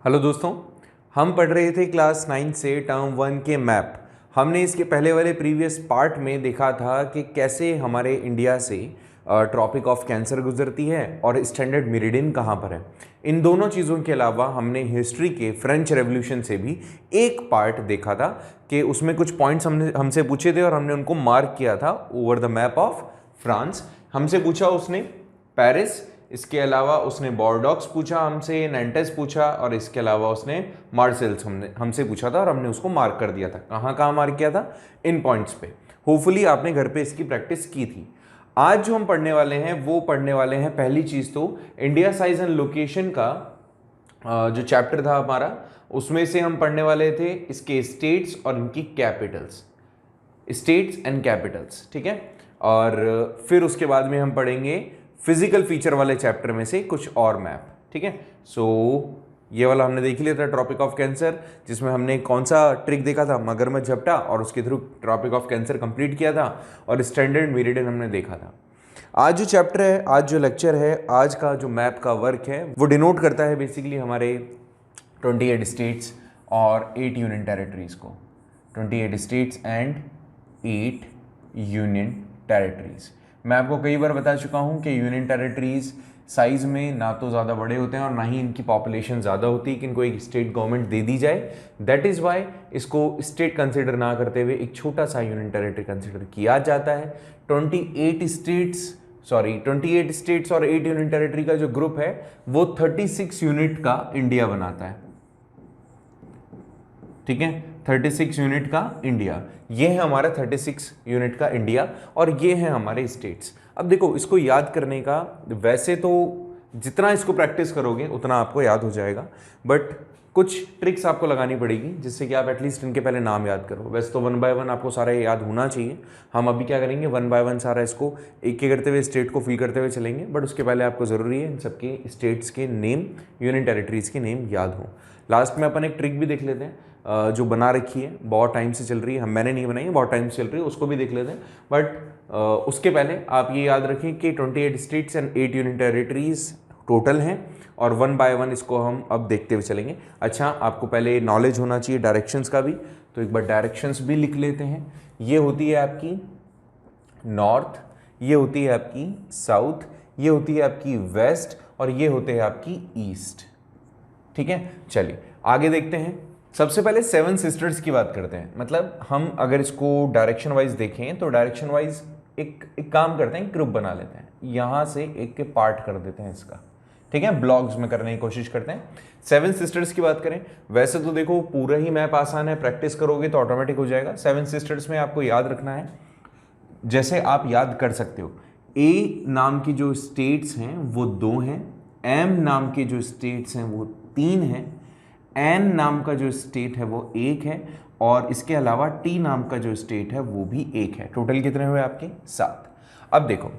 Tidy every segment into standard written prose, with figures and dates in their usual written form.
Hello दोस्तों, हम पढ़ रहे थे क्लास 9 से टर्म 1 के मैप। हमने इसके पहले वाले प्रीवियस पार्ट में देखा था कि कैसे हमारे इंडिया से ट्रॉपिक ऑफ कैंसर गुजरती है और स्टैंडर्ड मेरिडियन कहाँ पर है। इन दोनों चीज़ों के अलावा हमने हिस्ट्री के फ्रेंच रेवोल्यूशन से भी एक पार्ट देखा था कि उसमें कुछ पॉइंट्स हमसे पूछे थे और हमने उनको मार्क किया था over the map of France. हमसे पूछा उसने पेरिस, इसके अलावा उसने बॉर्डॉक्स पूछा, हमसे नैंटेस पूछा और इसके अलावा उसने मार्सेल्स हमसे पूछा था और हमने उसको मार्क कर दिया था। कहाँ कहाँ मार्क किया था? इन पॉइंट्स पे। होपफुली आपने घर पे इसकी प्रैक्टिस की थी। आज जो हम पढ़ने वाले हैं वो पढ़ने वाले हैं, पहली चीज़ तो इंडिया साइज एंड लोकेशन का जो चैप्टर था हमारा, उसमें से हम पढ़ने वाले थे इसके स्टेट्स और इनकी कैपिटल्स, स्टेट्स एंड कैपिटल्स, ठीक है। और फिर उसके बाद में हम पढ़ेंगे फिजिकल फीचर वाले चैप्टर में से कुछ और मैप, ठीक है। सो ये वाला हमने देख लिया था ट्रॉपिक ऑफ कैंसर, जिसमें हमने कौन सा ट्रिक देखा था, मगरमच्छ झपटा, और उसके through tropic of cancer complete किया था और स्टैंडर्ड मेरिडियन हमने देखा था। आज जो चैप्टर है, आज जो लेक्चर है, आज का जो मैप का वर्क है वो डिनोट करता है बेसिकली हमारे 28 स्टेट्स और 8 यूनियन टेरिटरीज को। 28 स्टेट्स एंड 8 यूनियन टेरिटरीज। मैं आपको कई बार बता चुका हूं कि यूनियन टेरिटरीज साइज में ना तो ज़्यादा बड़े होते हैं और ना ही इनकी पॉपुलेशन ज़्यादा होती है कि इनको एक स्टेट गवर्नमेंट दे दी जाए। दैट इज़ वाई इसको स्टेट कंसिडर ना करते हुए एक छोटा सा यूनियन टेरिटरी कंसिडर किया जाता है। 28 स्टेट्स और 8 यूनियन टेरिटरी का जो ग्रुप है वो 36 यूनिट का इंडिया बनाता है, ठीक है। 36 यूनिट का इंडिया, ये है हमारा 36 यूनिट का इंडिया और ये है हमारे स्टेट्स। अब देखो, इसको याद करने का, वैसे तो जितना इसको प्रैक्टिस करोगे उतना आपको याद हो जाएगा, बट कुछ ट्रिक्स आपको लगानी पड़ेगी जिससे कि आप एटलीस्ट इनके पहले नाम याद करो। वैसे तो 1 बाय 1 आपको सारा याद होना चाहिए। हम अभी क्या करेंगे, 1 बाय 1 सारा इसको एक करते हुए स्टेट को फिल करते हुए चलेंगे, बट उसके पहले आपको ज़रूरी है इन सबके स्टेट्स के नेम, यूनियन टेरिटरीज के नेम याद हो। लास्ट में अपन एक ट्रिक भी देख लेते हैं जो बना रखी है, बहुत टाइम से चल रही है, मैंने नहीं बनाई है, बहुत टाइम से चल रही है, उसको भी देख लेते हैं। बट उसके पहले आप ये याद रखें कि 28 states and 8 union territories total हैं और 1 बाय 1 इसको हम अब देखते हुए चलेंगे। अच्छा, आपको पहले नॉलेज होना चाहिए डायरेक्शंस का भी, तो एक बार डायरेक्शंस भी लिख लेते हैं। ये होती है आपकी नॉर्थ, ये होती है आपकी साउथ, ये होती है आपकी वेस्ट और ये होते हैं आपकी ईस्ट, ठीक है। चलिए आगे देखते हैं। सबसे पहले 7 सिस्टर्स की बात करते हैं। मतलब हम अगर इसको डायरेक्शन वाइज देखें तो डायरेक्शन वाइज एक काम करते हैं, ग्रुप बना लेते हैं, यहां से एक के पार्ट कर देते हैं इसका, ठीक है। ब्लॉक्स में करने की कोशिश करते हैं। 7 सिस्टर्स की बात करें, वैसे तो देखो पूरा ही मैप आसान है, प्रैक्टिस करोगे तो ऑटोमेटिक हो जाएगा। 7 सिस्टर्स में आपको याद रखना है, जैसे आप याद कर सकते हो, ए नाम की जो स्टेट्स हैं वो 2 हैं, एम नाम के जो स्टेट्स हैं वो 3 हैं, एन नाम का जो स्टेट है वो 1 है और इसके अलावा टी नाम का जो स्टेट है वो भी 1 है। टोटल कितने हुए आपके? 7। अब देखो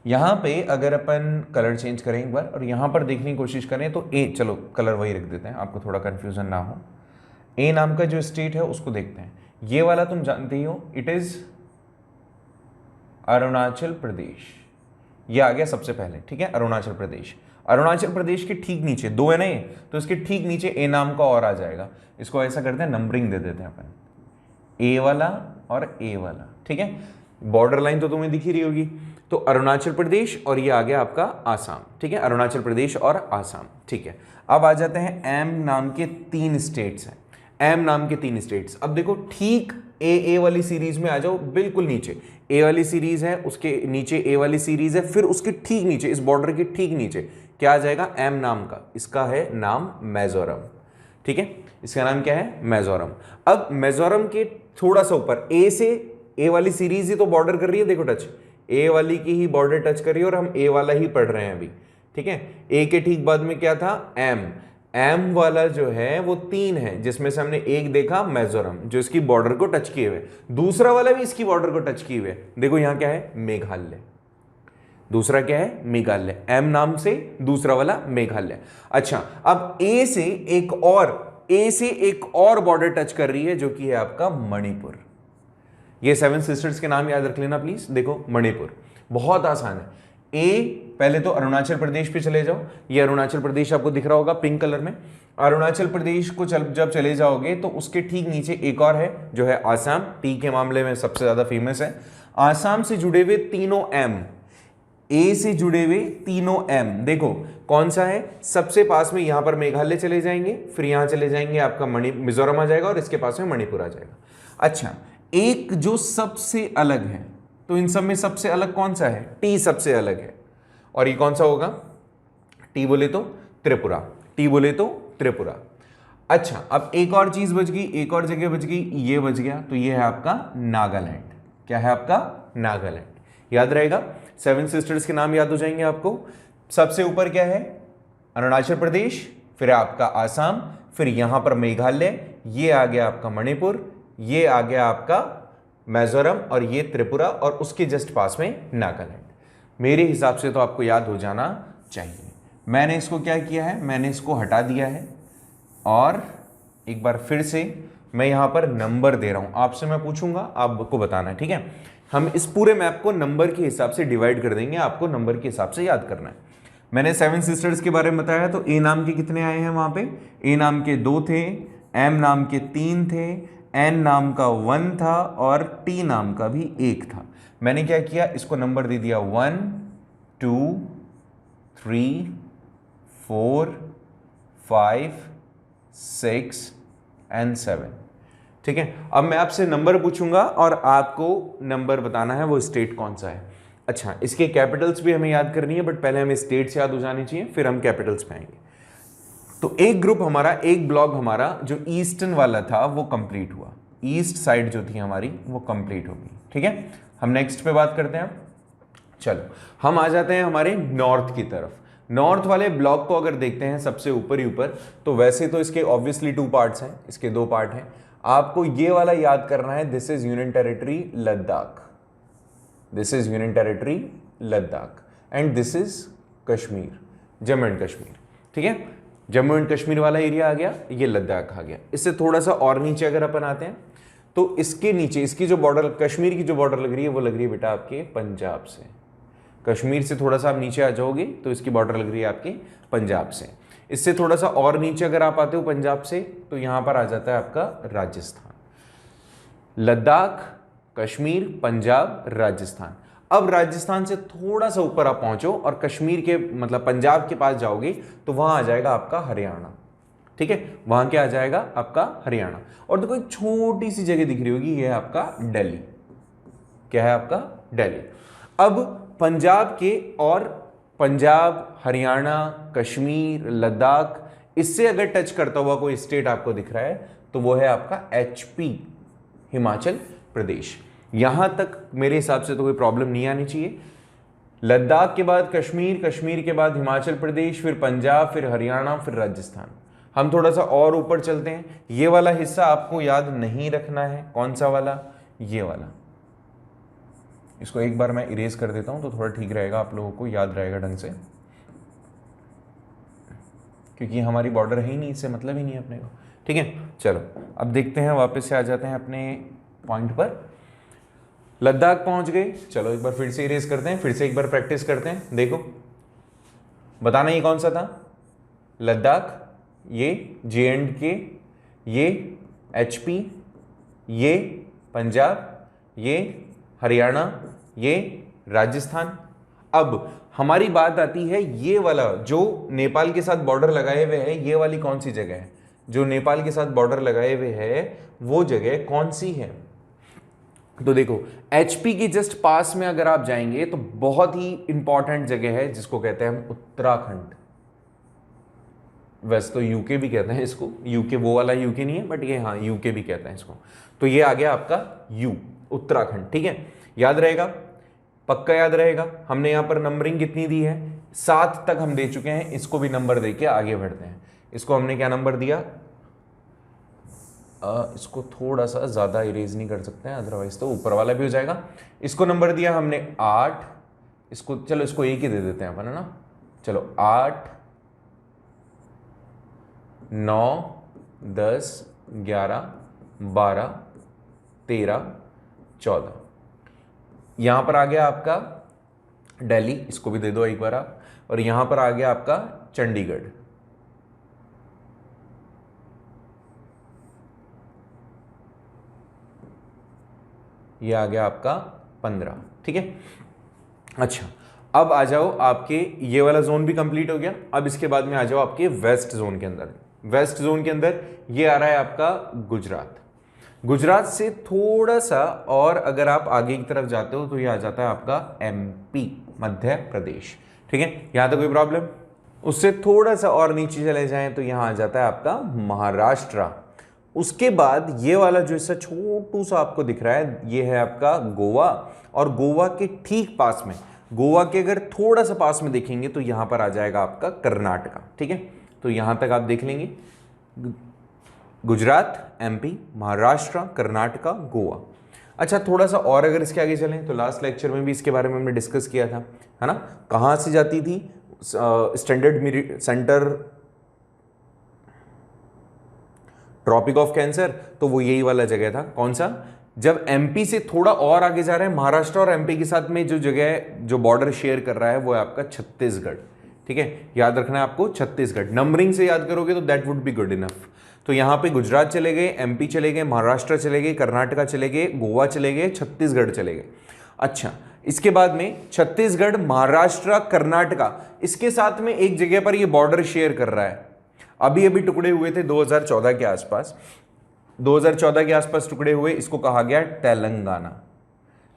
यहां पे अगर अपन कलर चेंज करें एक बार और यहां पर देखने की कोशिश करें तो ए, चलो कलर वही रख देते हैं आपको थोड़ा कंफ्यूजन ना हो। ए नाम का जो स्टेट है उसको देखते हैं। ये वाला तुम जानते ही हो, इट इज अरुणाचल प्रदेश। ये आ गया सबसे पहले, ठीक है, अरुणाचल प्रदेश। अरुणाचल प्रदेश के ठीक नीचे 2 है ना ये, तो इसके ठीक नीचे ए नाम का और आ जाएगा। इसको ऐसा करते हैं, नंबरिंग दे देते हैं अपन, ए वाला और ए वाला, ठीक है। बॉर्डर लाइन तो तुम्हें दिख ही रही होगी। तो अरुणाचल प्रदेश और ये आ गया आपका आसाम, ठीक है, अरुणाचल प्रदेश और आसाम, ठीक है। अब आ जाते हैं एम नाम के 3 स्टेट्स हैं, एम नाम के 3 स्टेट्स। अब देखो ठीक ए वाली सीरीज में आ जाओ, बिल्कुल नीचे ए वाली सीरीज है, उसके नीचे ए वाली सीरीज है, फिर उसके ठीक नीचे, इस बॉर्डर के ठीक नीचे क्या आ जाएगा? एम नाम का, इसका है नाम मिजोरम, ठीक है, इसका नाम क्या है? मिजोरम। अब मिजोरम के थोड़ा सा ऊपर ए से, ए वाली सीरीज ही तो बॉर्डर कर रही है, देखो टच, ए वाली की ही बॉर्डर टच कर रही है और हम ए वाला ही पढ़ रहे हैं अभी, ठीक है। ए के ठीक बाद में क्या था? एम। एम वाला जो है वो 3 है, जिसमें से हमने एक देखा मिजोरम जो इसकी बॉर्डर को टच किए हुए, दूसरा वाला भी इसकी बॉर्डर को टच किए हुए। देखो यहां क्या है? मेघालय। दूसरा क्या है? मेघालय। एम नाम से दूसरा वाला मेघालय। अच्छा, अब ए से एक और बॉर्डर टच कर रही है जो कि है आपका मणिपुर। ये 7 सिस्टर्स के नाम याद रख लेना प्लीज। देखो मणिपुर बहुत आसान है। ए पहले तो अरुणाचल प्रदेश पे चले जाओ, ये अरुणाचल प्रदेश आपको दिख रहा होगा पिंक कलर में। अरुणाचल प्रदेश को जब चले जाओगे तो उसके ठीक नीचे एक और है जो है आसाम, टी के मामले में सबसे ज्यादा फेमस है। आसाम से जुड़े हुए तीनों एम, ए से जुड़े हुए तीनों एम, देखो कौन सा है सबसे पास में, यहां पर मेघालय चले जाएंगे, फिर यहां चले जाएंगे आपका मिजोरम आ जाएगा और इसके पास में मणिपुर आ जाएगा। अच्छा, एक जो सबसे अलग है, तो इन सब में सबसे अलग कौन सा है? टी सबसे अलग है, और ये कौन सा होगा? टी बोले तो त्रिपुरा, टी बोले तो त्रिपुरा। अच्छा, अब एक और चीज बच गई, एक और जगह बच गई, ये बच गया, तो ये है आपका नागालैंड। क्या है आपका? नागालैंड। याद रहेगा, सेवन सिस्टर्स के नाम याद हो जाएंगे आपको। सबसे ऊपर क्या है? अरुणाचल प्रदेश, फिर आपका आसाम, फिर यहां पर मेघालय, ये आ गया आपका मणिपुर, ये आ गया आपका मिजोरम, और ये त्रिपुरा, और उसके जस्ट पास में नागालैंड। मेरे हिसाब से तो आपको याद हो जाना चाहिए। मैंने इसको क्या किया है? मैंने इसको हटा दिया है, और एक बार फिर से मैं यहां पर नंबर दे रहा हूं। आपसे मैं पूछूंगा, आपको बताना है, ठीक है? हम इस पूरे मैप को नंबर के हिसाब से डिवाइड कर देंगे, आपको नंबर के हिसाब से याद करना है। मैंने सेवन सिस्टर्स के बारे में बताया, तो ए नाम के कितने आए हैं वहां पे? ए नाम के 2 थे, एम नाम के 3 थे, एन नाम का 1 था, और टी नाम का भी 1 था। मैंने क्या किया? इसको नंबर दे दिया 1 2 3 4 5 6 एंड 7। ठीक है, अब मैं आपसे नंबर पूछूंगा और आपको नंबर बताना है वो स्टेट कौन सा है। अच्छा, इसके कैपिटल्स भी हमें याद करनी है, बट पहले हमें स्टेट्स याद हो जानी चाहिए, फिर हम कैपिटल्स पे आएंगे। तो एक ग्रुप हमारा, एक ब्लॉक हमारा जो ईस्टर्न वाला था वो कंप्लीट हुआ, ईस्ट साइड जो थी हमारी वो कंप्लीट होगी। ठीक है, हम नेक्स्ट पे बात करते हैं। चलो, हम आ जाते हैं हमारे नॉर्थ की तरफ। नॉर्थ वाले ब्लॉक को अगर देखते हैं सबसे ऊपर ही ऊपर, तो वैसे तो इसके ऑब्वियसली 2 पार्ट्स हैं, इसके 2 पार्ट हैं। आपको ये वाला याद करना है, this is union territory Ladakh, this is union territory Ladakh, and this is Kashmir, Jammu and Kashmir. ठीक है, जम्मू एंड कश्मीर वाला एरिया आ गया, ये लद्दाख आ गया। इससे थोड़ा सा और नीचे अगर अपन आते हैं, तो इसके नीचे इसकी जो बॉर्डर, कश्मीर की जो बॉर्डर लग रही है वो लग रही है बेटा आपके पंजाब से। कश्मीर से थोड़ा सा आप नीचे आ जाओगे तो इसकी बॉर्डर लग रही है आपके पंजाब से। इससे थोड़ा सा और नीचे अगर आप आते हो पंजाब से, तो यहां पर आ जाता है आपका राजस्थान। लद्दाख, कश्मीर, पंजाब, राजस्थान। अब राजस्थान से थोड़ा सा ऊपर आप पहुंचो और कश्मीर के मतलब पंजाब के पास जाओगे तो वहां आ जाएगा आपका हरियाणा। ठीक है, वहां क्या आ जाएगा? आपका हरियाणा। और देखो एक छोटी सी जगह दिख रही होगी, ये है आपका दिल्ली। क्या है आपका? दिल्ली। अब पंजाब के, और पंजाब, हरियाणा, कश्मीर, लद्दाख, इससे अगर टच करता हुआ कोई स्टेट आपको दिख रहा है तो वो है आपका एचपी, हिमाचल प्रदेश। यहां तक मेरे हिसाब से तो कोई प्रॉब्लम नहीं आनी चाहिए। लद्दाख के बाद कश्मीर, कश्मीर के बाद हिमाचल प्रदेश, फिर पंजाब, फिर हरियाणा, फिर राजस्थान। हम थोड़ा सा और ऊपर चलते हैं। ये वाला हिस्सा आपको याद नहीं रखना है। कौन सा वाला? ये वाला। इसको एक बार मैं इरेज कर देता हूं तो थोड़ा ठीक रहेगा, आप लोगों को याद रहेगा ढंग से, क्योंकि हमारी बॉर्डर है ही नहीं, इससे मतलब ही नहीं है अपने को। ठीक है, चलो अब देखते हैं, वापस से आ जाते हैं अपने पॉइंट पर। लद्दाख पहुंच गए, चलो एक बार फिर से इरेज करते हैं, फिर से एक बार प्रैक्टिस करते हैं। देखो, बताना ये कौन सा था? लद्दाख, ये J&K, ये HP, ये पंजाब, ये हरियाणा, ये राजस्थान। अब हमारी बात आती है ये वाला जो नेपाल के साथ बॉर्डर लगाए हुए है, ये वाली कौन सी जगह है? जो नेपाल के साथ बॉर्डर लगाए हुए है वो जगह कौन सी है? तो देखो, एचपी की जस्ट पास में अगर आप जाएंगे तो बहुत ही इंपॉर्टेंट जगह है जिसको कहते हैं हम उत्तराखंड। वैसे तो यूके भी कहते हैं इसको, यूके वो वाला यूके नहीं है, बट ये हाँ यूके भी कहते हैं इसको। तो ये आ गया आपका यू, उत्तराखंड। ठीक है, याद रहेगा, पक्का याद रहेगा। हमने यहां पर नंबरिंग कितनी दी है? 7 तक हम दे चुके हैं, इसको भी नंबर देके आगे बढ़ते हैं। इसको हमने क्या नंबर दिया? इसको थोड़ा सा ज्यादा इरेज नहीं कर सकते हैं, अदरवाइज तो ऊपर वाला भी हो जाएगा। इसको नंबर दिया हमने 8, इसको चलो इसको 1 ही दे देते हैं अपन, है ना। चलो 8 9 10 11 12 13 14। यहां पर आ गया आपका दिल्ली, इसको भी दे दो एक बार आप। और यहां पर आ गया आपका चंडीगढ़। ये आ गया आपका 15, ठीक है। अच्छा, अब आ जाओ आपके, ये वाला जोन भी कंप्लीट हो गया। अब इसके बाद में आ जाओ आपके वेस्ट जोन के अंदर। वेस्ट जोन के अंदर ये आ रहा है आपका गुजरात। गुजरात से थोड़ा सा और अगर आप आगे की तरफ जाते हो तो ये आ जाता है आपका एमपी, मध्य प्रदेश, ठीक है। यहां तक कोई प्रॉब्लम? उससे थोड़ा सा और नीचे चले जाएं तो यहां आ जाता है आपका महाराष्ट्र। उसके बाद ये वाला जो इससे छोटू सा आपको दिख रहा है, ये है आपका गोवा। और गोवा के ठीक पास में, गोवा के अगर थोड़ा सा पास में देखेंगे तो यहां पर आ जाएगा आपका कर्नाटका, ठीक है। तो यहां तक आप देख लेंगे, गुजरात, एमपी, महाराष्ट्र, कर्नाटका, गोवा। अच्छा, थोड़ा सा और अगर इसके आगे चलें तो लास्ट लेक्चर में भी इसके बारे में हमने डिस्कस किया था, है ना। कहां से जाती थी standard center tropic of cancer? तो वो यही वाला जगह था। कौन सा? जब एमपी से थोड़ा और आगे जा रहे हैं, महाराष्ट्र और एमपी के साथ में जो जगह जो बॉर्डर शेयर कर रहा है वो है आपका छत्तीसगढ़, ठीक है। याद रखना है आपको छत्तीसगढ़, नंबरिंग से याद करोगे तो that would be good enough. तो यहां पे गुजरात चले गए, एमपी चले गए, महाराष्ट्र चले गए, कर्नाटका चले गए, गोवा चले गए, छत्तीसगढ़ चले गए। अच्छा, इसके बाद में छत्तीसगढ़, महाराष्ट्र, कर्नाटका, इसके साथ में एक जगह पर ये बॉर्डर शेयर कर रहा है। अभी अभी टुकड़े हुए थे 2014 के आसपास, 2014 के आसपास टुकड़े हुए, इसको कहा गया तेलंगाना,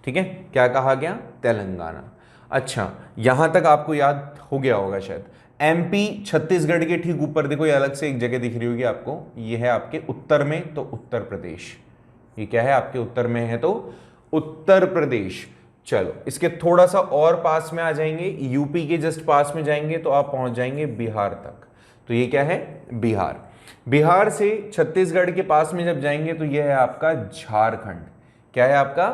ठीक है। क्या कहा गया? तेलंगाना। अच्छा, यहां तक आपको याद हो गया होगा शायद। एमपी छत्तीसगढ़ के ठीक ऊपर देखो, ये अलग से एक जगह दिख रही होगी आपको, ये है आपके उत्तर में, तो उत्तर प्रदेश। ये क्या है? आपके उत्तर में है तो उत्तर प्रदेश। चलो, इसके थोड़ा सा और पास में आ जाएंगे, यूपी के जस्ट पास में जाएंगे तो आप पहुंच जाएंगे बिहार तक। तो ये क्या है? बिहार। बिहार से छत्तीसगढ़ के पास में जब जाएंगे तो यह है आपका झारखंड। क्या है आपका?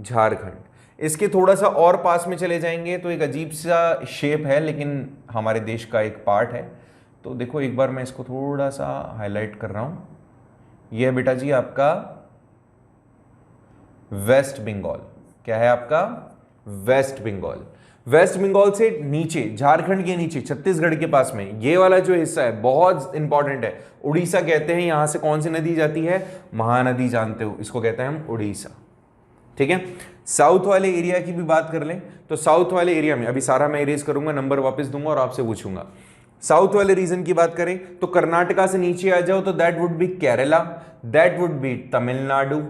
झारखंड। इसके थोड़ा सा और पास में चले जाएंगे तो एक अजीब सा शेप है, लेकिन हमारे देश का एक पार्ट है। तो देखो एक बार मैं इसको थोड़ा सा हाईलाइट कर रहा हूं। यह बेटा जी आपका वेस्ट बंगाल। क्या है आपका? वेस्ट बंगाल। वेस्ट बंगाल से नीचे, झारखंड के नीचे, छत्तीसगढ़ के पास में ये वाला जो हिस्सा है बहुत इंपॉर्टेंट है, उड़ीसा कहते हैं। यहां से कौन सी नदी जाती है? महानदी, जानते हो, इसको कहते हैं हम उड़ीसा, ठीक है। साउथ वाले एरिया की भी बात कर लें तो साउथ वाले एरिया में, अभी सारा मैं इरेज करूंगा, नंबर वापस दूंगा और आपसे पूछूंगा। साउथ वाले रीजन की बात करें तो कर्नाटका से नीचे आ जाओ तो that would be Kerala, that would be Tamil Nadu.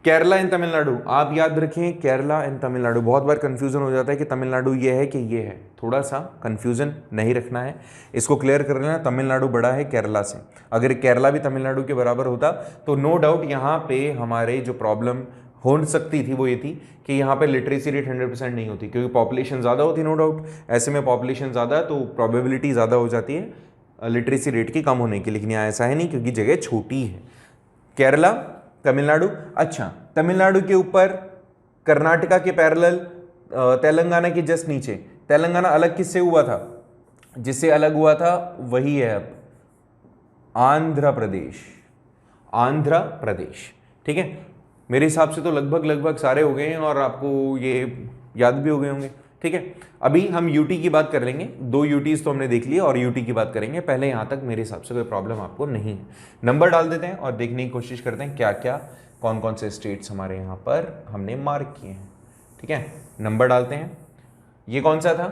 Kerala and Tamil Nadu आप याद रखें, केरला एंड तमिलनाडु। बहुत बार कंफ्यूजन हो जाता है कि तमिलनाडु ये है कि ये है, थोड़ा सा कंफ्यूजन नहीं रखना है, इसको क्लियर कर लेना। तमिलनाडु बड़ा है केरला से। अगर केरला भी तमिलनाडु के बराबर होता तो नो डाउट यहाँ पे हमारे जो प्रॉब्लम हो सकती थी वो ये थी कि यहाँ पे लिटरेसी रेट 100% नहीं होती, क्योंकि पॉपुलेशन ज़्यादा होती, नो डाउट। ऐसे में पॉपुलेशन ज़्यादा तो प्रोबेबिलिटी ज़्यादा हो जाती है लिटरेसी रेट की कम होने की, लेकिन यहाँ ऐसा है नहीं क्योंकि जगह छोटी है। केरला, तमिलनाडु। अच्छा, तमिलनाडु के ऊपर कर्नाटका के पैरेलल तेलंगाना के जस्ट नीचे। तेलंगाना अलग किससे हुआ था? जिससे अलग हुआ था वही है अब आंध्र प्रदेश। आंध्र प्रदेश, ठीक है। मेरे हिसाब से तो लगभग सारे हो गए हैं और आपको ये याद भी हो गए होंगे, ठीक है। अभी हम यूटी की बात कर लेंगे, 2 यूटीज तो हमने देख लिया और यूटी की बात करेंगे। पहले यहां तक मेरे हिसाब से कोई प्रॉब्लम आपको नहीं है। नंबर डाल देते हैं और देखने की कोशिश करते हैं क्या क्या, कौन कौन से स्टेट्स हमारे यहाँ पर हमने मार्क किए हैं, ठीक है। नंबर डालते हैं। ये कौन सा था?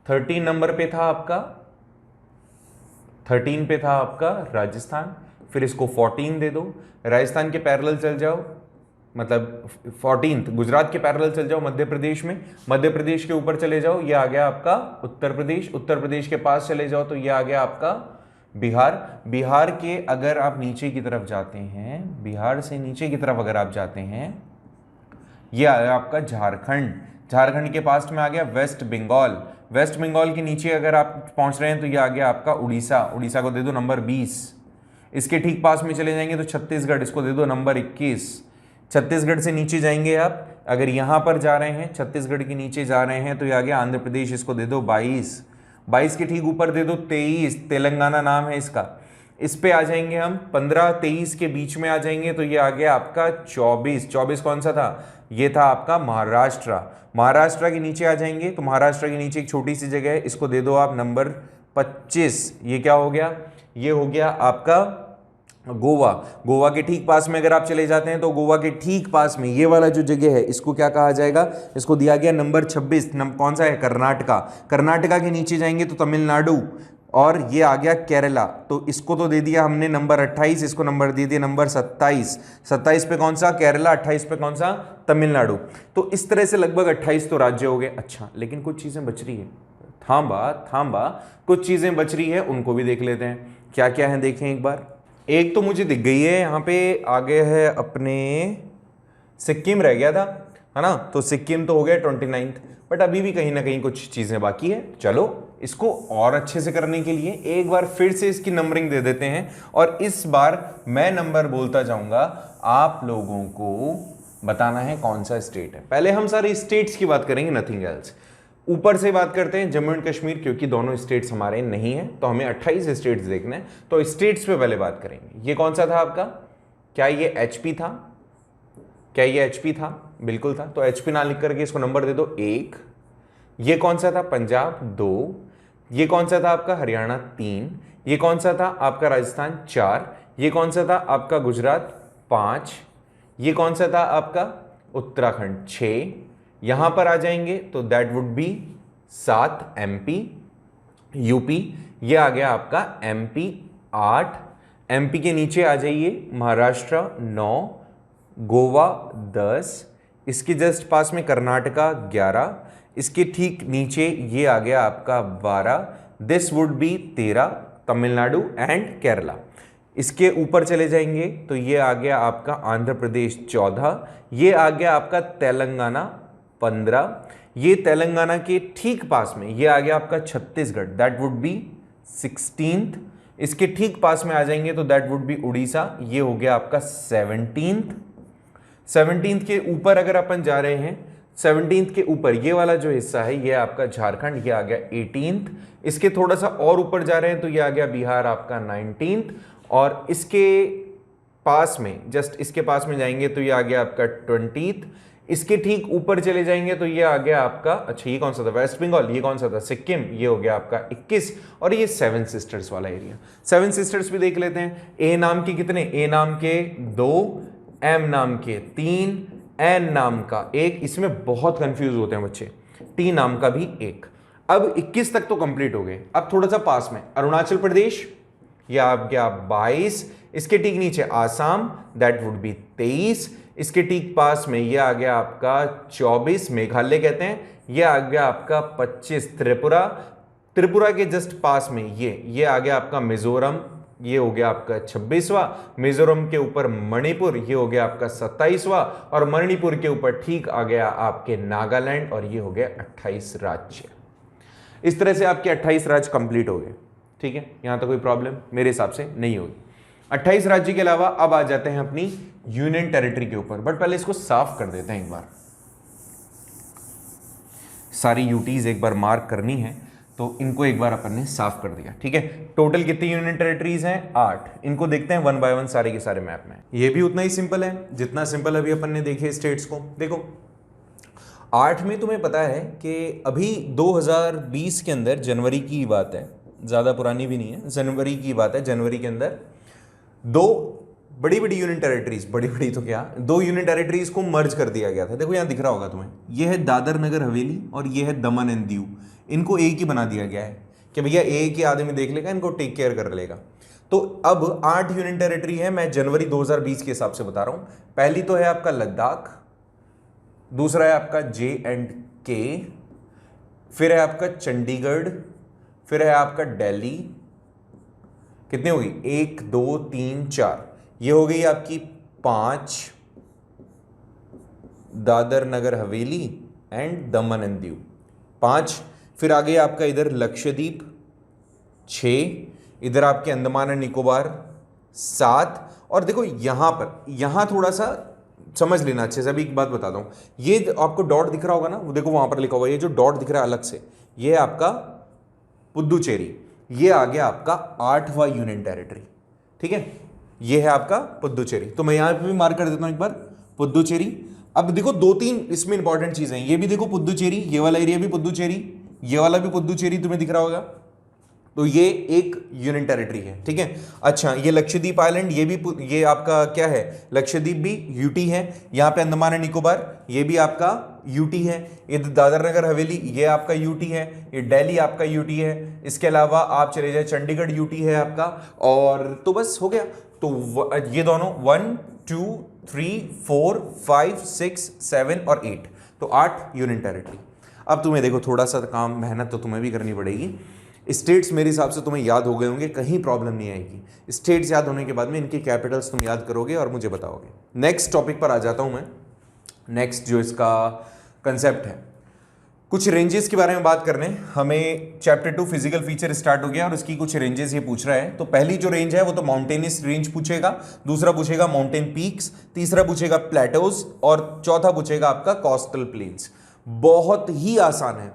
13 नंबर पे था आपका, 13 पे था आपका राजस्थान। फिर इसको 14 दे दो, राजस्थान के पैरेलल चल जाओ, मतलब 14th गुजरात के पैरेलल चल जाओ मध्य प्रदेश में, मध्य प्रदेश के ऊपर चले जाओ, ये आ गया आपका उत्तर प्रदेश, उत्तर प्रदेश के पास चले जाओ तो ये आ गया आपका बिहार। बिहार के अगर आप नीचे की तरफ जाते हैं, बिहार से नीचे की तरफ अगर आप जाते हैं, ये आ गया आपका झारखंड। झारखंड के पास में आ गया वेस्ट बंगाल। वेस्ट बंगाल के नीचे अगर आप पहुंच रहे हैं तो ये आ गया आपका उड़ीसा। उड़ीसा को दे दो नंबर 20। इसके ठीक पास में चले जाएंगे तो छत्तीसगढ़, इसको दे दो नंबर 21। छत्तीसगढ़ से नीचे जाएंगे आप, अगर यहां पर जा रहे हैं, छत्तीसगढ़ के नीचे जा रहे हैं तो ये आ गया आंध्र प्रदेश, इसको दे दो 22। 22 के ठीक ऊपर दे दो 23, तेलंगाना नाम है इसका। इस पे आ जाएंगे हम 15-23 के बीच में आ जाएंगे तो ये आ गया आपका 24। 24 कौन सा था? ये था आपका महाराष्ट्र। महाराष्ट्र के नीचे आ जाएंगे तो महाराष्ट्र के नीचे एक छोटी सी जगह है, इसको दे दो आप नंबर 25। ये क्या हो गया? ये हो गया आपका गोवा, गोवा के ठीक पास में अगर आप चले जाते हैं तो गोवा के ठीक पास में ये वाला जो जगह है इसको क्या कहा जाएगा, इसको दिया गया नंबर 26। कौन सा है, कर्नाटका। कर्नाटका के नीचे जाएंगे तो तमिलनाडु, और ये आ गया केरला। तो इसको तो दे दिया हमने नंबर 28, इसको नंबर दे दिया नंबर 27। 27 पे कौन सा, केरला। 28 पे कौन सा, तमिलनाडु। तो इस तरह से लगभग 28 तो राज्य हो गए। अच्छा, लेकिन कुछ चीजें बच रही है, थांबा, कुछ चीजें बच रही है, उनको भी देख लेते हैं। क्या क्या है देखें एक बार। एक तो मुझे दिख गई है, यहाँ पे आगे है अपने सिक्किम रह गया था, है ना। तो सिक्किम तो हो गया 29th, बट अभी भी कहीं ना कहीं कुछ चीजें बाकी है। चलो इसको और अच्छे से करने के लिए एक बार फिर से इसकी नंबरिंग दे देते हैं, और इस बार मैं नंबर बोलता जाऊंगा, आप लोगों को बताना है कौन सा स्टेट है। पहले हम सारे स्टेट्स की बात करेंगे, नथिंग एल्स। ऊपर से बात करते हैं जम्मू एंड कश्मीर, क्योंकि दोनों स्टेट्स हमारे नहीं है, तो हमें 28 स्टेट्स देखने हैं। तो स्टेट्स पे पहले बात करेंगे। ये कौन सा था आपका, क्या ये एचपी था, क्या ये एचपी था, बिल्कुल था। तो एचपी ना लिख करके इसको नंबर दे दो 1। ये कौन सा था, पंजाब 2। ये कौन सा था आपका, हरियाणा 3। ये कौन सा था आपका, राजस्थान 4। ये कौन सा था आपका, गुजरात 5। ये कौन सा था आपका, उत्तराखंड 6। यहां पर आ जाएंगे तो that would be 7 MP. UP, ये आ गया आपका एमपी 8। एमपी के नीचे आ जाइए महाराष्ट्र 9, गोवा 10, इसके जस्ट पास में कर्नाटका 11, इसके ठीक नीचे ये आ गया आपका 12, this would be 13, Tamil Nadu and Kerala. इसके ऊपर चले जाएंगे तो ये आ गया आपका आंध्र प्रदेश 14, ये आ गया आपका तेलंगाना 15, ये तेलंगाना के ठीक पास में ये आ गया आपका Chhattisgarh, that would be 16th। इसके ठीक पास में आ जाएंगे तो दैट वुड बी उड़ीसा, ये हो गया आपका 17th। 17th के ऊपर अगर अपन जा रहे हैं, 17th के ऊपर ये वाला जो हिस्सा है ये आपका झारखंड, ये आ गया 18th। इसके थोड़ा सा और ऊपर जा रहे हैं तो ये आ गया बिहार आपका 19th, और इसके पास में जस्ट इसके पास में जाएंगे तो ये आ गया आपका 20th। इसके ठीक ऊपर चले जाएंगे तो ये आ गया आपका, अच्छा ये कौन सा था, वेस्ट बंगाल। ये कौन सा था, सिक्किम, ये हो गया आपका 21। और ये 7 सिस्टर्स वाला एरिया। 7 सिस्टर्स भी देख लेते हैं। ए नाम के कितने, ए नाम के 2, एम नाम के 3, एन नाम का 1, इसमें बहुत कंफ्यूज होते हैं बच्चे, टी नाम का भी 1। अब 21 तक तो कंप्लीट हो गए। अब थोड़ा सा पास में अरुणाचल प्रदेश, ये आ गया 22। इसके ठीक नीचे आसाम, दैट वुड बी 23। इसके ठीक पास में ये आ गया आपका 24, मेघालय कहते हैं। ये आ गया आपका 25, त्रिपुरा। त्रिपुरा के जस्ट पास में ये आ गया आपका मिजोरम, ये हो गया आपका 26वां। मिजोरम के ऊपर मणिपुर, ये हो गया आपका 27वां। और मणिपुर के ऊपर ठीक आ गया आपके नागालैंड, और ये हो गया 28 राज्य। इस तरह से आपके 28 राज्य कंप्लीट हो गए। ठीक है, यहां तो कोई प्रॉब्लम मेरे हिसाब से नहीं होगी। 28 राज्य के अलावा अब आ जाते हैं अपनी यूनियन टेरिटरी के ऊपर, बट पहले इसको साफ कर देते हैं एक बार। सारी यूटीज एक बार मार्क करनी है, तो इनको एक बार अपन ने साफ कर दिया। ठीक है, टोटल कितनी यूनियन टेरिटरीज हैं, 8। इनको देखते हैं 1 बाय 1 सारे के सारे मैप में। ये भी उतना ही सिंपल है जितना सिंपल अभी अपन ने देखे स्टेट्स को। देखो 8 में तुम्हें पता है कि अभी 2020 के अंदर, जनवरी की बात है, ज़्यादा पुरानी भी नहीं है, जनवरी की बात है, जनवरी के अंदर 2 बड़ी बड़ी यूनियन टेरिटरीज, बड़ी बड़ी तो क्या, 2 यूनियन टेरिटरीज को मर्ज कर दिया गया था। देखो यहाँ दिख रहा होगा तुम्हें, ये है दादर नगर हवेली और ये है दमन एंड दीव। इनको एक ही बना दिया गया है कि भैया एक ही आदमी देख लेगा, इनको टेक केयर कर लेगा। तो अब 8 यूनियन टेरिटरी है, मैं जनवरी 2020 के हिसाब से बता रहा हूँ। पहली तो है आपका लद्दाख, दूसरा है आपका J&K, फिर है आपका चंडीगढ़, फिर है आपका दिल्ली। कितनी होगी, 1 2 3 4, ये हो गई आपकी 5 Dadar Nagar Haveli and Daman and Diu 5। फिर आगे आपका इधर लक्षद्वीप 6, इधर आपके अंडमान एंड निकोबार 7। और देखो यहां पर, यहां थोड़ा सा समझ लेना अच्छे से। अभी एक बात बताता हूं, ये आपको डॉट दिख रहा होगा ना, वो देखो वहां पर लिखा हुआ है, ये जो डॉट दिख रहा है अलग से, ये है आपका पुदुचेरी। ये आ गया आपका 8वां यूनियन टेरिटरी। ठीक है, ये है आपका पुदुचेरी। तो मैं यहां पे भी मार्क कर देता हूं एक बार, पुदुचेरी। अब देखो 2-3 इसमें इंपॉर्टेंट चीजें हैं। ये भी देखो पुदुचेरी, ये वाला एरिया भी पुदुचेरी, ये वाला भी पुदुचेरी तुम्हें दिख रहा होगा। तो ये एक यूनियन टेरिटरी है, ठीक है। अच्छा, ये लक्षद्वीप आइलैंड, ये आपका क्या है, लक्षद्वीप भी यूटी है। यहाँ पे अंडमान एंड निकोबार, ये भी आपका यूटी है। ये दादर नगर हवेली, ये आपका यूटी है। ये दिल्ली आपका यूटी है। इसके अलावा आप चले जाए, चंडीगढ़ यूटी है आपका। और तो बस हो गया। तो ये दोनों 1 2 3 4 5 6 7 और 8, तो 8 यूनियन टेरिटरी। अब तुम्हें देखो थोड़ा सा काम, मेहनत तो तुम्हें भी करनी पड़ेगी। स्टेट्स मेरे हिसाब से तुम्हें याद हो गए होंगे, कहीं प्रॉब्लम नहीं आएगी। स्टेट्स याद होने के बाद में इनकी कैपिटल्स तुम याद करोगे और मुझे बताओगे। नेक्स्ट टॉपिक पर आ जाता हूं मैं। नेक्स्ट जो इसका कंसेप्ट है, कुछ रेंजेस के बारे में बात करने। हमें चैप्टर 2 फिजिकल फीचर स्टार्ट हो गया और इसकी कुछ रेंजेस ये पूछ रहा है। तो पहली जो रेंज है वो तो माउंटेनियस रेंज पूछेगा, दूसरा पूछेगा माउंटेन पीक्स, तीसरा पूछेगा प्लेटोज और चौथा पूछेगा आपका कोस्टल प्लेन्स। बहुत ही आसान है,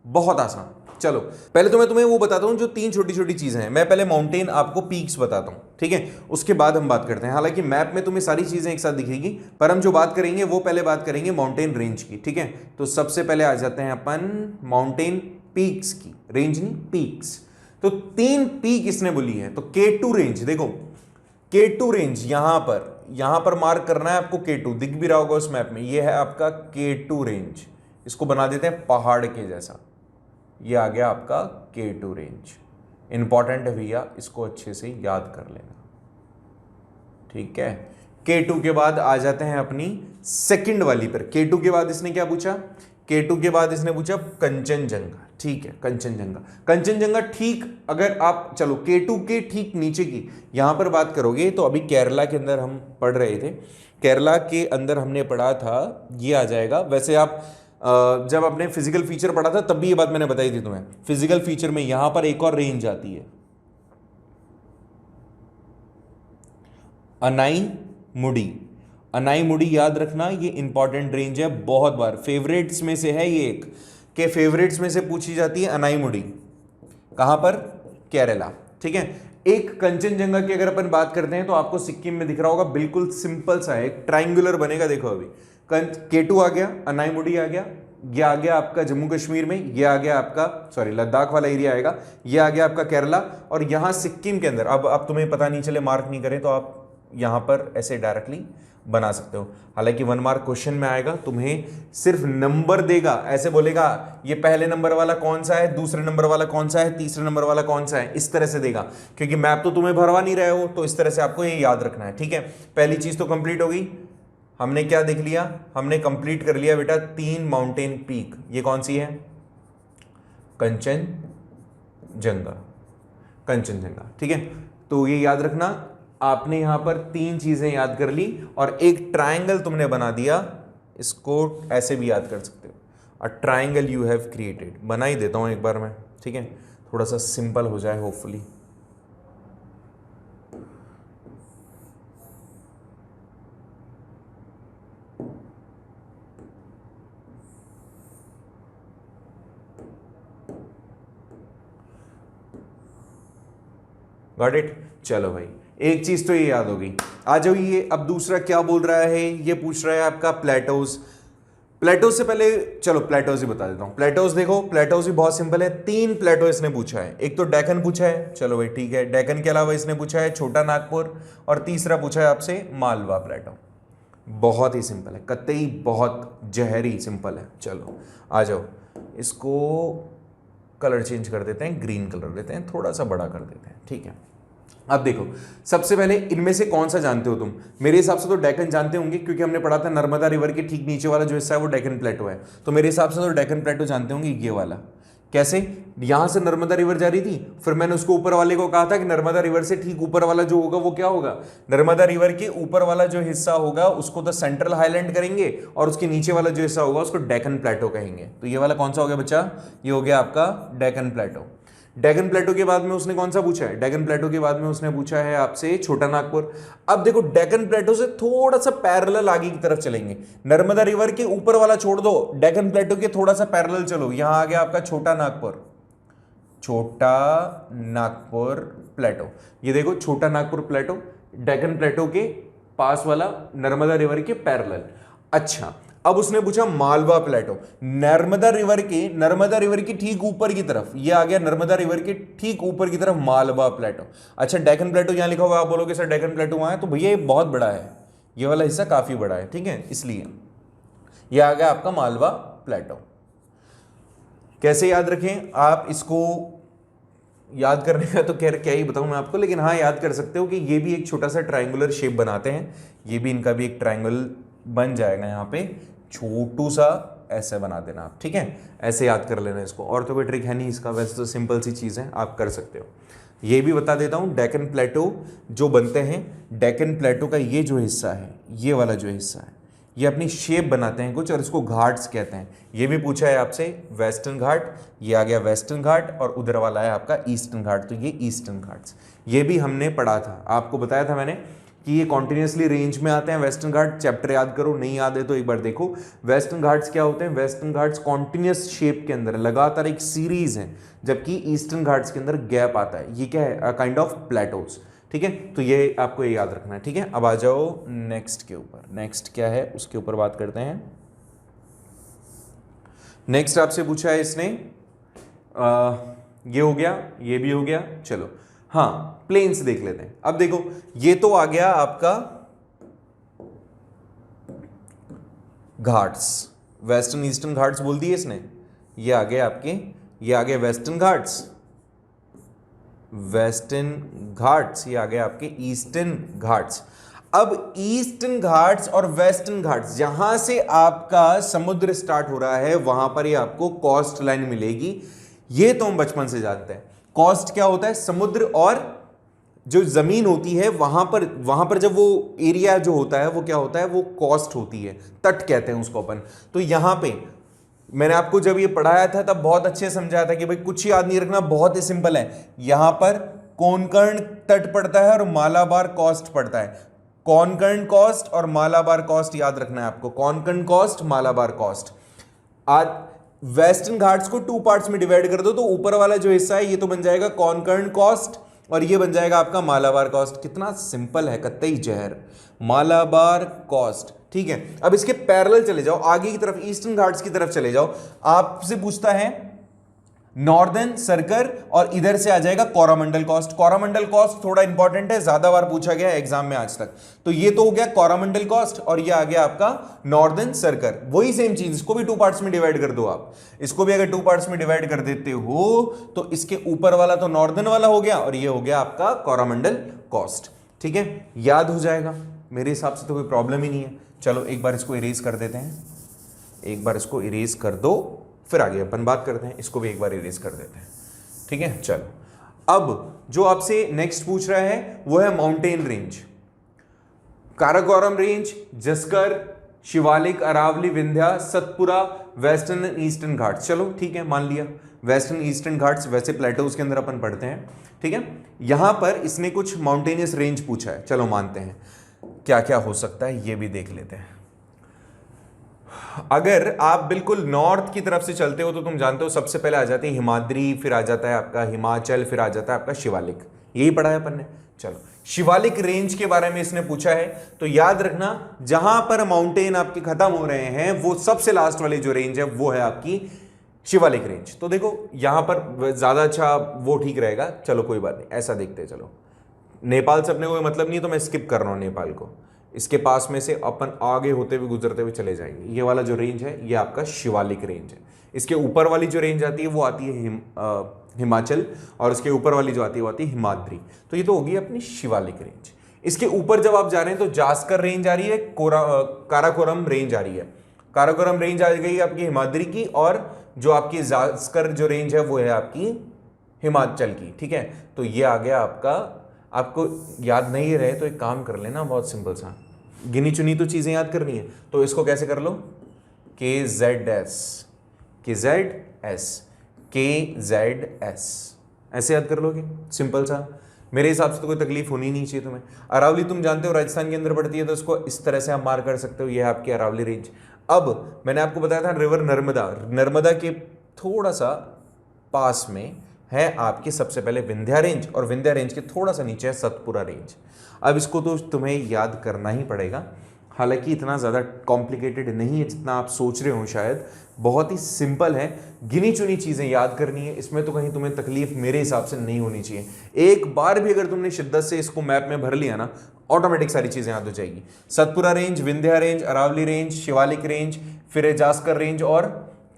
बहुत आसान। चलो पहले तो मैं तुम्हें वो बताता हूं जो 3 छोटी छोटी चीजें हैं। मैं पहले माउंटेन आपको पीक्स बताता हूं, ठीक है, उसके बाद हम बात करते हैं। हालांकि मैप में तुम्हें सारी चीजें एक साथ दिखेगी, पर हम जो बात करेंगे वो पहले बात करेंगे माउंटेन रेंज की, ठीक है। तो सबसे पहले आ जाते हैं अपन माउंटेन पीक्स की, रेंज नहीं पीक्स। तो 3 पीक इसने बोली है। तो K2 रेंज, देखो K2 रेंज यहां पर मार्क करना है आपको। K2 दिख भी रहा होगा उस मैप में, ये है आपका K2 रेंज। इसको बना देते हैं पहाड़ के जैसा। ये आ गया आपका K2 रेंज। इंपॉर्टेंट है भैया, इसको अच्छे से याद कर लेना, ठीक है। K2 के बाद आ जाते हैं अपनी सेकंड वाली पर। K2 के बाद इसने क्या पूछा, K2 के बाद इसने पूछा कंचनजंगा, ठीक है। कंचनजंगा ठीक, अगर आप चलो K2 के ठीक नीचे की यहां पर बात करोगे तो अभी केरला के अंदर हम पढ़ रहे थे, केरला के अंदर हमने पढ़ा था, ये आ जाएगा। वैसे आप जब आपने फिजिकल फीचर पढ़ा था तब भी ये बात मैंने बताई थी तुम्हें। फिजिकल फीचर में यहां पर एक और रेंज आती है, अनाई मुडी याद रखना, ये इंपॉर्टेंट रेंज है। बहुत बार फेवरेट्स में से है ये, एक के फेवरेट्स में से पूछी जाती है अनाई मुडी। कहां पर, केरला, ठीक है। एक कंचनजंगा की अगर अपन बात करते हैं तो आपको सिक्किम में दिख रहा होगा, बिल्कुल सिंपल सा है, एक ट्राइंगुलर बनेगा। देखो अभी K2 आ गया, अनाई मुडी आ गया, ये आ गया आपका जम्मू कश्मीर में, ये आ गया आपका सॉरी लद्दाख वाला एरिया आएगा, ये आ गया आपका केरला। और यहां सिक्किम के अंदर, अब तुम्हें पता नहीं चले, मार्क नहीं करें तो आप यहां पर ऐसे डायरेक्टली बना सकते हो। हालांकि 1 मार्क क्वेश्चन में आएगा, तुम्हें सिर्फ नंबर देगा, ऐसे बोलेगा ये पहले नंबर वाला कौन सा है, दूसरे नंबर वाला कौन सा है, तीसरे नंबर वाला कौन सा है, इस तरह से देगा। क्योंकि मैप तो तुम्हें भरवा नहीं रहे हो, तो इस तरह से आपको ये याद रखना है, ठीक है। पहली चीज तो कंप्लीट हो गई। हमने क्या देख लिया, हमने कंप्लीट कर लिया बेटा 3 माउंटेन पीक। ये कौन सी है, कंचनजंगा, ठीक है। तो ये याद रखना, आपने यहां पर 3 चीजें याद कर ली और एक ट्रायंगल तुमने बना दिया। इसको ऐसे भी याद कर सकते हो, a triangle you have created. बना ही देता हूं एक बार मैं, ठीक है, थोड़ा सा सिंपल हो जाए होपफुली। Got it. चलो भाई, एक चीज तो ये याद हो गई। आ जाओ, ये अब दूसरा क्या बोल रहा है, ये पूछ रहा है आपका प्लेटोज। प्लेटोज से पहले चलो प्लेटोज ही बता देता हूं। प्लेटोज देखो, प्लेटोज भी बहुत सिंपल है। 3 प्लेटो इसने पूछा है। एक तो डेक्कन पूछा है, चलो भाई ठीक है। डेक्कन के अलावा इसने पूछा है छोटा नागपुर, और तीसरा पूछा है आपसे मालवा प्लेटो। बहुत ही सिंपल है, कतई बहुत जहरी सिंपल है। चलो आ जाओ, इसको कलर चेंज कर देते हैं, ग्रीन कलर देते हैं, थोड़ा सा बड़ा कर देते हैं, ठीक है। अब देखो, सबसे पहले इनमें से कौन सा जानते हो तुम? मेरे हिसाब से तो डेक्कन जानते होंगे, क्योंकि हमने पढ़ा था नर्मदा रिवर के ठीक नीचे वाला जो हिस्सा है वो डेक्कन प्लेटो है। तो मेरे हिसाब से तो डेक्कन प्लेटो जानते होंगे, ये वाला। कैसे? यहां से नर्मदा रिवर जा रही थी, फिर मैंने उसको ऊपर वाले को कहा था कि नर्मदा रिवर से ठीक ऊपर वाला जो होगा वो क्या होगा, नर्मदा रिवर के ऊपर वाला जो हिस्सा होगा उसको तो सेंट्रल हाईलैंड करेंगे, और उसके नीचे वाला जो हिस्सा होगा उसको डेक्कन प्लेटो कहेंगे। तो ये वाला कौन सा हो गया बच्चा? ये हो गया आपका डेक्कन प्लेटो। डेक्कन प्लेटो के बाद में उसने कौन सा पूछा है? डेक्कन प्लेटो के बाद में उसने पूछा है आपसे छोटा नागपुर। अब देखो, डेक्कन प्लेटो से थोड़ा सा पैरेलल आगे की तरफ चलेंगे। नर्मदा रिवर के ऊपर वाला छोड़ दो, डेक्कन प्लेटो के थोड़ा सा पैरेलल चलो। यहां आ गया आपका छोटा नागपुर, छोटा नागपुर प्लेटो। ये देखो छोटा नागपुर प्लेटो, डेक्कन प्लेटो के पास वाला, नर्मदा रिवर के पैरेलल। अच्छा, अब उसने पूछा मालवा प्लेटो, नर्मदा रिवर की ठीक ऊपर की तरफ, ये आ गया नर्मदा रिवर के ठीक ऊपर की तरफ मालवा प्लेटो। अच्छा डेक्कन प्लेटो यहां लिखा हुआ, आप बोलोगे सर डेक्कन प्लेटो वहां है, तो भैया ये बहुत बड़ा है, ये वाला हिस्सा काफी बड़ा है, ठीक है, इसलिए ये आ गया आपका मालवा प्लेटो। कैसे याद रखें आप इसको, याद करने का तो क्या ही बताऊं मैं आपको, लेकिन हाँ याद कर सकते हो कि ये भी एक छोटा सा ट्रायंगुलर शेप बनाते हैं, ये भी इनका भी एक ट्रायंगल बन जाएगा, यहाँ पे छोटू सा ऐसे बना देना आप, ठीक है, ऐसे याद कर लेना इसको, और तो कोई ट्रिक है नहीं इसका, वैसे तो सिंपल सी चीज़ है, आप कर सकते हो। ये भी बता देता हूँ, डेक्कन प्लेटो जो बनते हैं, डेक्कन प्लेटो का ये जो हिस्सा है, ये वाला जो हिस्सा है, ये अपनी शेप बनाते हैं कुछ और इसको घाट्स कहते हैं। ये भी पूछा है आपसे, वेस्टर्न घाट, ये आ गया वेस्टर्न घाट, और उधर वाला है आपका ईस्टर्न घाट, तो ये ईस्टर्न घाट्स, ये भी हमने पढ़ा था, आपको बताया था मैंने कि ये कॉन्टिन्यूसली रेंज में आते हैं। वेस्टर्न घाट चैप्टर याद करो, नहीं याद है तो एक बार देखो। वेस्टर्न घाट्स क्या होते हैं, वेस्टर्न घाट्स कॉन्टिन्यूस शेप के अंदर लगातार एक सीरीज है, जबकि ईस्टर्न घाट्स के अंदर गैप आता है, ये क्या है, काइंड ऑफ प्लेटोज, ठीक है, तो ये आपको ये याद रखना है, ठीक है। अब आ जाओ नेक्स्ट के ऊपर, नेक्स्ट क्या है उसके ऊपर बात करते हैं। नेक्स्ट आपसे पूछा है इसने, ये हो गया, ये भी हो गया, चलो हाँ प्लेन्स देख लेते हैं। अब देखो ये तो आ गया आपका घाट्स, वेस्टर्न ईस्टर्न घाट्स बोल दिए इसने, ये आ गए आपके, ये आ गए वेस्टर्न घाट्स, वेस्टर्न घाट्स, ये आ गए आपके ईस्टर्न घाट्स। अब ईस्टर्न घाट्स और वेस्टर्न घाट्स, जहां से आपका समुद्र स्टार्ट हो रहा है वहां पर ये आपको कोस्ट लाइन मिलेगी, ये तो हम बचपन से जानते हैं। कोस्ट क्या होता है, समुद्र और जो जमीन होती है वहां पर जब वो एरिया जो होता है वो क्या होता है, वो कोस्ट होती है, तट कहते हैं उसको अपन। तो यहां पे मैंने आपको जब ये पढ़ाया था तब बहुत अच्छे समझाया था कि भाई कुछ याद नहीं रखना, बहुत ही सिंपल है। यहां पर कोंकण तट पड़ता है और मालाबार कोस्ट पड़ता है, कोंकण कोस्ट और मालाबार कोस्ट याद रखना है आपको, कोंकण कोस्ट मालाबार कोस्ट। आज वेस्टर्न घाट्स को 2 पार्ट्स में डिवाइड कर दो, तो ऊपर वाला जो हिस्सा है ये तो बन जाएगा कोंकण कोस्ट और ये बन जाएगा आपका मालाबार कोस्ट। कितना सिंपल है, कतई जहर, मालाबार कोस्ट, ठीक है। अब इसके पैरेलल चले जाओ, आगे की तरफ ईस्टर्न घाट्स की तरफ चले जाओ, आपसे पूछता है नॉर्दर्न सर्कर और इधर से आ जाएगा कोरामंडल कोस्ट। कोरामंडल कोस्ट थोड़ा इंपॉर्टेंट है, ज्यादा बार पूछा गया है एग्जाम में आज तक। तो ये तो हो गया कोरामंडल कोस्ट और ये आ गया आपका नॉर्दर्न सर्कर, वही सेम चीज, इसको भी 2 पार्ट्स में डिवाइड कर दो आप। इसको भी अगर 2 पार्ट्स में डिवाइड कर देते हो तो इसके ऊपर वाला तो नॉर्दर्न वाला हो गया और ये हो गया आपका कोरामंडल कोस्ट, ठीक है, याद हो जाएगा मेरे हिसाब से, तो कोई प्रॉब्लम ही नहीं है। चलो एक बार इसको इरेज कर देते हैं, एक बार इसको इरेज कर दो, फिर आगे अपन बात करते हैं। इसको भी एक बार इरेज कर देते हैं, ठीक है। चलो अब जो आपसे नेक्स्ट पूछ रहा है वो है mountain range, Karakoram range, Zanskar, Shivalik, Aravalli, Vindhya, Satpura, western eastern Ghats. चलो ठीक है, मान लिया वेस्टर्न ईस्टर्न घाट्स, वैसे प्लेटोज के अंदर अपन पढ़ते हैं, ठीक है। यहां पर इसने कुछ माउंटेनियस रेंज पूछा है, चलो मानते हैं। क्या क्या हो सकता है ये भी देख लेते हैं। अगर आप बिल्कुल नॉर्थ की तरफ से चलते हो तो तुम जानते हो सबसे पहले आ जाती है हिमाद्री, फिर आ जाता है आपका हिमाचल, फिर आ जाता है आपका शिवालिक, यही पढ़ा है अपन ने। चलो शिवालिक रेंज के बारे में इसने पूछा है, तो याद रखना जहां पर माउंटेन आपके खत्म हो रहे हैं वो सबसे लास्ट वाली जो रेंज है वो है आपकी शिवालिक रेंज। तो देखो यहां पर ज्यादा अच्छा वो ठीक रहेगा, चलो कोई बात नहीं, ऐसा देखते हैं। चलो नेपाल से अपने कोई मतलब नहीं, तो मैं स्किप कर रहा हूं नेपाल को, इसके पास में से अपन आगे होते हुए गुजरते हुए चले जाएंगे। ये वाला जो रेंज है ये आपका शिवालिक रेंज है। इसके ऊपर वाली जो रेंज आती है वो आती है हिमाचल, और इसके ऊपर वाली जो आती है वो आती है हिमाद्री। तो ये तो होगी अपनी शिवालिक रेंज। इसके ऊपर जब आप जा रहे हैं तो जास्कर रेंज आ रही है, काराकोरम रेंज आ रही है। काराकोरम रेंज आ गई आपकी हिमाद्री की, और जो आपकी जास्कर जो रेंज है वो है आपकी हिमाचल की, ठीक है। तो ये आ गया आपका, आपको याद नहीं रहे तो एक काम कर लेना, बहुत सिंपल सा, गिनी चुनी तो चीजें याद करनी है। तो इसको कैसे कर लो, KZS, KZS, KZS, ऐसे याद कर लोगे, सिंपल सा। मेरे हिसाब से तो कोई तकलीफ होनी नहीं चाहिए तुम्हें। अरावली तुम जानते हो राजस्थान के अंदर पड़ती है, तो इसको इस तरह से आप मार कर सकते हो, ये है आपकी अरावली रेंज। अब मैंने आपको बताया था रिवर नर्मदा, नर्मदा के थोड़ा सा पास में है आपकी सबसे पहले विंध्या रेंज, और विंध्या रेंज के थोड़ा सा नीचे है सतपुरा रेंज। अब इसको तो तुम्हें याद करना ही पड़ेगा। हालांकि इतना ज़्यादा कॉम्प्लिकेटेड नहीं है जितना आप सोच रहे हो शायद, बहुत ही सिंपल है, गिनी चुनी चीज़ें याद करनी है, इसमें तो कहीं तुम्हें तकलीफ मेरे हिसाब से नहीं होनी चाहिए। एक बार भी अगर तुमने शिद्दत से इसको मैप में भर लिया ना, ऑटोमेटिक सारी चीज़ें याद हो जाएगी। Satpura range, Vindhya range, Aravalli range, Shivalik range, फिर जास्कर रेंज और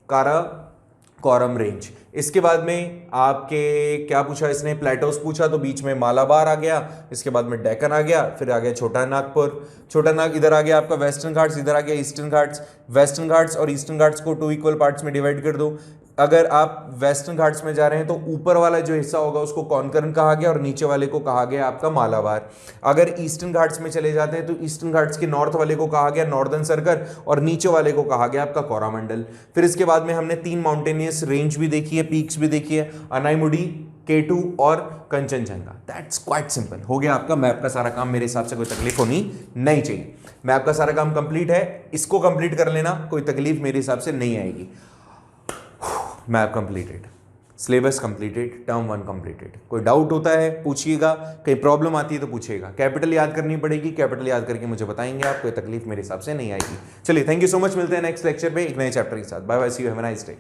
काराकोरम रेंज। इसके बाद में आपके क्या पूछा इसने, प्लेटोस पूछा, तो बीच में मालाबार आ गया, इसके बाद में डेक्कन आ गया, फिर आ गया छोटा नागपुर, छोटा नाग इधर आ गया आपका वेस्टर्न घाट्स, इधर आ गया ईस्टर्न घाट्स। वेस्टर्न घाट्स और ईस्टर्न घाट्स को 2 इक्वल पार्ट्स में डिवाइड कर दो। अगर आप वेस्टर्न घाट्स में जा रहे हैं तो ऊपर वाला जो हिस्सा होगा उसको कॉन्करन कहा गया और नीचे वाले को कहा गया आपका मालाबार। अगर ईस्टर्न घाट्स में चले जाते हैं तो ईस्टर्न घाट्स के नॉर्थ वाले को कहा गया नॉर्दर्न सर्कल और नीचे वाले को कहा गया आपका कोरामंडल। फिर इसके बाद में हमने 3 माउंटेनियस रेंज भी देखी है, पीक्स भी देखी है, अनाईमुडी, K2 और कंचनजंगा। दैट्स क्वाइट सिंपल, हो गया आपका मैप का सारा काम। मेरे हिसाब से कोई तकलीफ होनी नहीं चाहिए। मैप का सारा काम कंप्लीट है, इसको कंप्लीट कर लेना, कोई तकलीफ मेरे हिसाब से नहीं आएगी। Map completed, syllabus completed, term 1 completed. कोई डाउट होता है पूछिएगा, कहीं प्रॉब्लम आती है तो पूछिएगा। कैपिटल याद करनी पड़ेगी, कैपिटल याद करके मुझे बताएंगे आप, कोई तकलीफ मेरे हिसाब से नहीं आएगी। चलिए, थैंक यू सो मच, मिलते हैं नेक्स्ट लेक्चर पे एक नए चैप्टर के साथ। Bye bye, see you, have a nice day.